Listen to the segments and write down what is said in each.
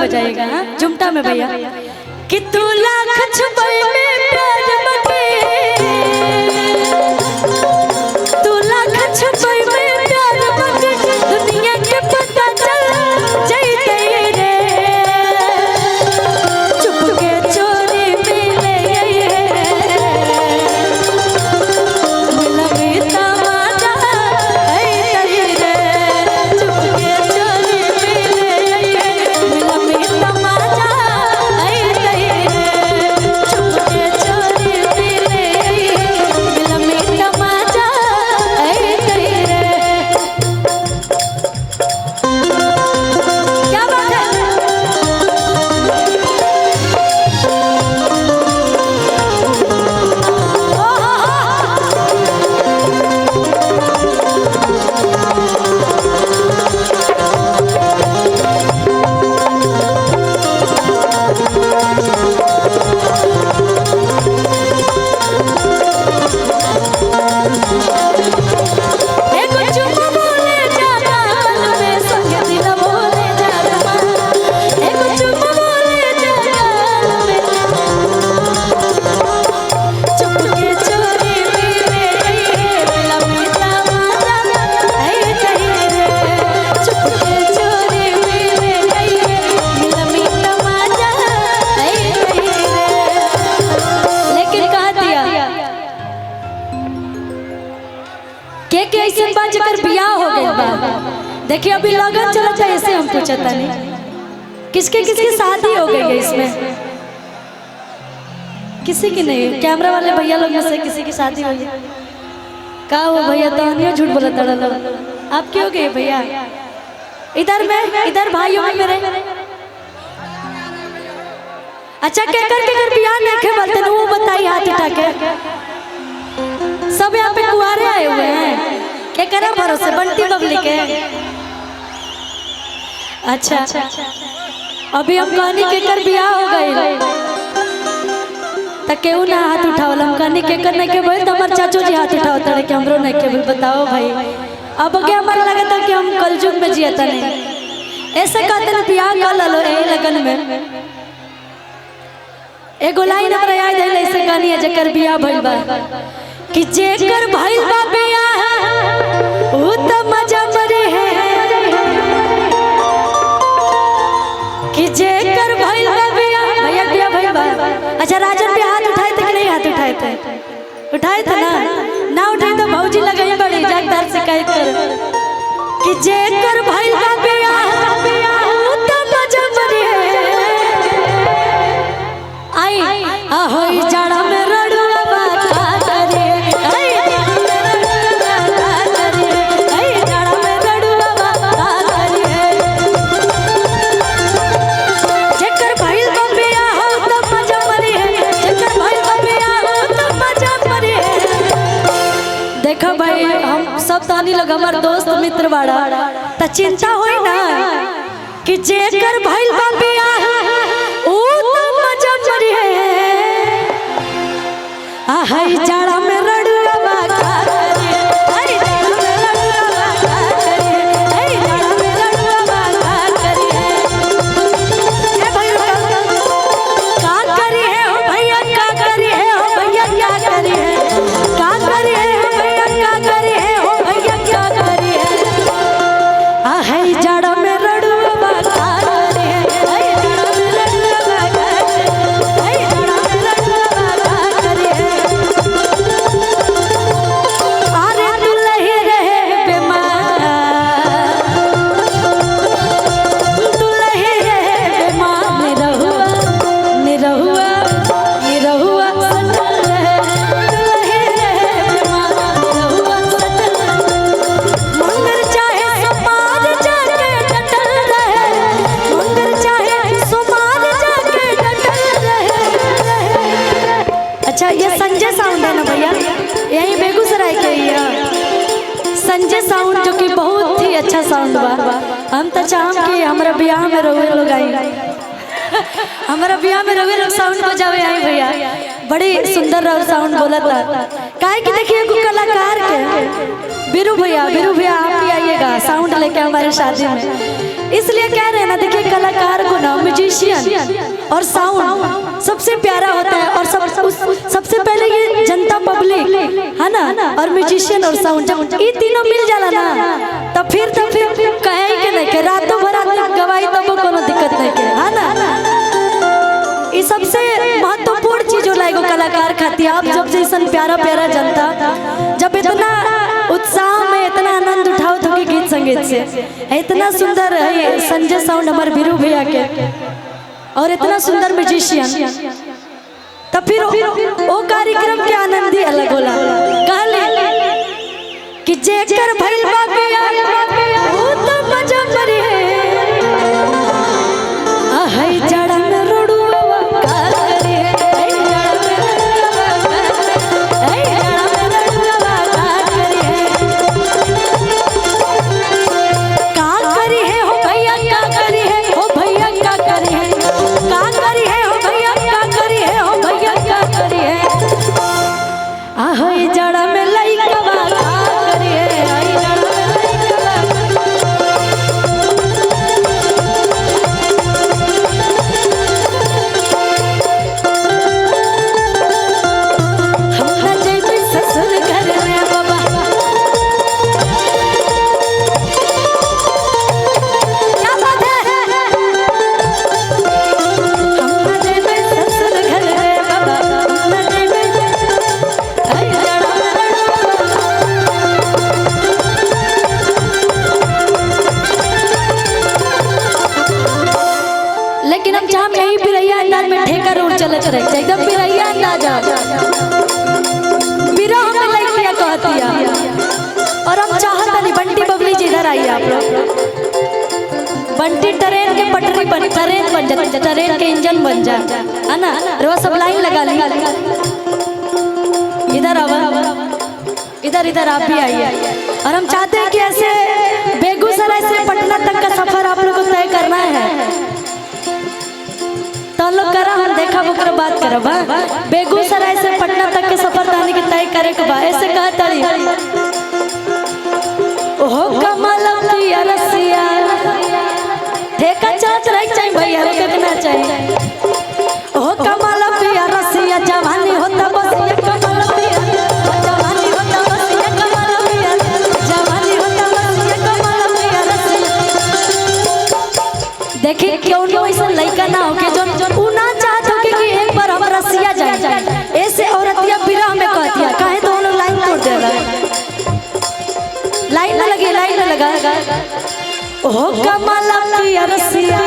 बजाएगा। हाँ जुमटा में भैया कि तू लाख छुपल में प्यार बके, तू लाख छुपल में प्यार बके, दुनिया के पता चल जाते रे, चुपके चोरी मिले मिलवे तमाचा रे, चुपके चोरी मिले मिलवे तमाचा देखिए अभी लगन चलता है, ऐसे हम पूछता नहीं किसके किसकी शादी हो गई है इसमें, किसी की नहीं। कैमरा वाले भैया लोग में से किसी की शादी हो गई? कहा वो भैया तो नहीं झूठ बोला था लोग, आपकी हो गई भैया? इधर में इधर भाई हो मेरे। अच्छा क्या कर बियाह नहीं के बोलते वो बताइए हाथ उठा के। सब यहाँ पे कुआरे आए हुए हैं, क्या करा भरोसे बंटी बबली के। अच्छा अभी हम कहनी के कर बियाह हो गई तो केहू ना हाथ उठावल, हम कहनी के कर नहीं के बोल तो हमारे चाचू जी हाथ उठाओ तड़े के हमरो नहीं के बोल। बताओ भाई अब क्या हमारा लगा था कि हम कलयुग में जियता नहीं, ऐसे कहते ना बियाह कर लो यही लगन में। एगो लाइन हमरा याद है ऐसे कहनी है जेकर बियाह भइल बा कि जेकर भइल बा बियाह उ त मजा मरे है, कि जेकर भइल बा बियाह। भैया बियाह भइल बा? अच्छा राजन भी हाथ उठाए थे कि नहीं हाथ उठाए थे? उठाए थे ना उठाए तो भौजी लगाई बड़ी जागदार शिकायत कर कि जेकर भइल बा बियाह उ त मजा मरे है। आई होई जाड़ा में रड़ुआ बाता करे, भाई हम सब तानी लोग हमार दोस्त मित्र बाड़ा त चिंता होई ना कि जेकर भइल बा बियाह उ त मजा मरी है। आहई जाड़ा में रड़ुआ बाका करे, आई जाड़ा में रड़ुआ बाका करे, आई जाड़ा में रड़ुआ बाका करे। ए भाई का करी है हो भैया, का करी है हो भैया, क्या करी है, का करी है हो भैया, क्या करी है हो भैया, क्या करी है। आहई जाड़ा में रड़ुआ बाका करे, आई जाड़ा में रड़ुआ बाका करे, आई जाड़ा में रड़ुआ बाका करे। अरे दुल्ही रहे बेमार, दुल्ही रहे बेमार, निरहुआ निरहुआ निरहुआ सटल रहे, दुल्ही रहे बेमार, निरहुआ सटल रहे। मंगर चाहे समाज जाके डटल रहे, मंगर चाहे समाज जाके डटल रहे। अच्छा ये संजय साउंड है ना भैया, यही बेगूसराय के ही है संजय साउंड, जो कि बहुत ही अच्छा साउंड बा। हम तो चाहम कि हमारा बियाह में रहुए लोग आई, हमारा बियाह में रहुए लोग साउंड बजावे आई भैया। बड़ी सुंदर रहो साउंड बोला था, काहे कि देखिए एगो कलाकार के बीरू भैया आप ही आइएगा साउंड लेके हमारे शादी में, इसलिए कह रहे हैं ना। देखिए कलाकार को ना म्यूजिक म्यूजिशियन और साउंड सबसे प्यारा होता है। और सबसे पहले ये जनता पब्लिक है ना, और म्यूजिशियन और साउंड जब ये तीनों मिल जाला ना तब फिर कहे के नहीं के रातों भर गवाई तब कोनो दिक्कत नहीं के है ना। ये सबसे महत्वपूर्ण चीज होला एगो कलाकार खातिर। आप जब जैसा प्यारा प्यारा जनता जब इतना उत्साह में इतना आनंद उठाओ तो के गीत संगीत से इतना सुंदर है संजय साउंड हमारे बीरू भैया के, और इतना सुंदर म्यूजिशियन, तब फिर वो कार्यक्रम के आनंद ही अलग होला। कहले कि जेकर भइल बा बिया वो तो मजा मरी है आहै जड़ा में रोडुआ का करी है चलत रहे एकदम बिरैया अंदाजा बिरह में लइकिया कहतिया। और हम चाहत नहीं बंटी बबली जी इधर आइए आप लोग। बंटी ट्रेन के पटरी बन जाए, ट्रेन के इंजन बन जाए है ना। रो सब लाइन लगा ली, इधर आवा, इधर आप भी आइए। और हम चाहते हैं कि ऐसे बेगूसराय से पटना तक का सफर आप लोग को तय करना है तो लोग करा हम देखा बुकर बात करब। बेगूसराय से पटना तक के सफर तानी के तय करे के बा। ऐसे कहतड़ी ओहो कमल पिया रसिया ठेका चलत रह चाहिए भैया रे कितना चाहिए। ओहो कमल पिया रसिया जवानी होता बस ये कमल पिया जवानी होता बस ये कमल पिया जवानी होता बस ये कमल पिया रसिया। देखिए क्यों नहीं ऐसा लड़का ना हो के जो ना चाहत हो कि एक बार हम रसिया जाए। ऐसे औरतिया बिरह में कहतिया काहे तो उन लाइन तोड़ देला। लाइन में लगी, लाइन में लगा ओहो कमल पिया रसिया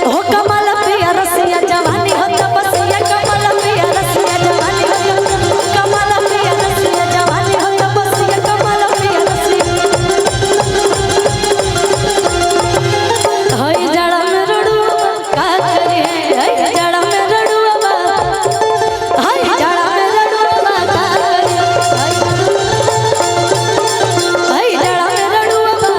ओहो कमल पिया रसिया जवानी होता बस ये कमल पिया रसिया जवानी होता कमल पिया रसिया जवानी होता बस ये कमल पिया रसिया। हाय जड़ा में रड़ुआ का करे हाय जड़ा में रड़ुआ हाय जड़ा में रड़ुआ का करे हाय जड़ा में रड़ुआ का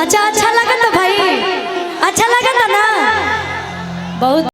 अच्छा लगा था भाई, अच्छा लगा था ना बहुत।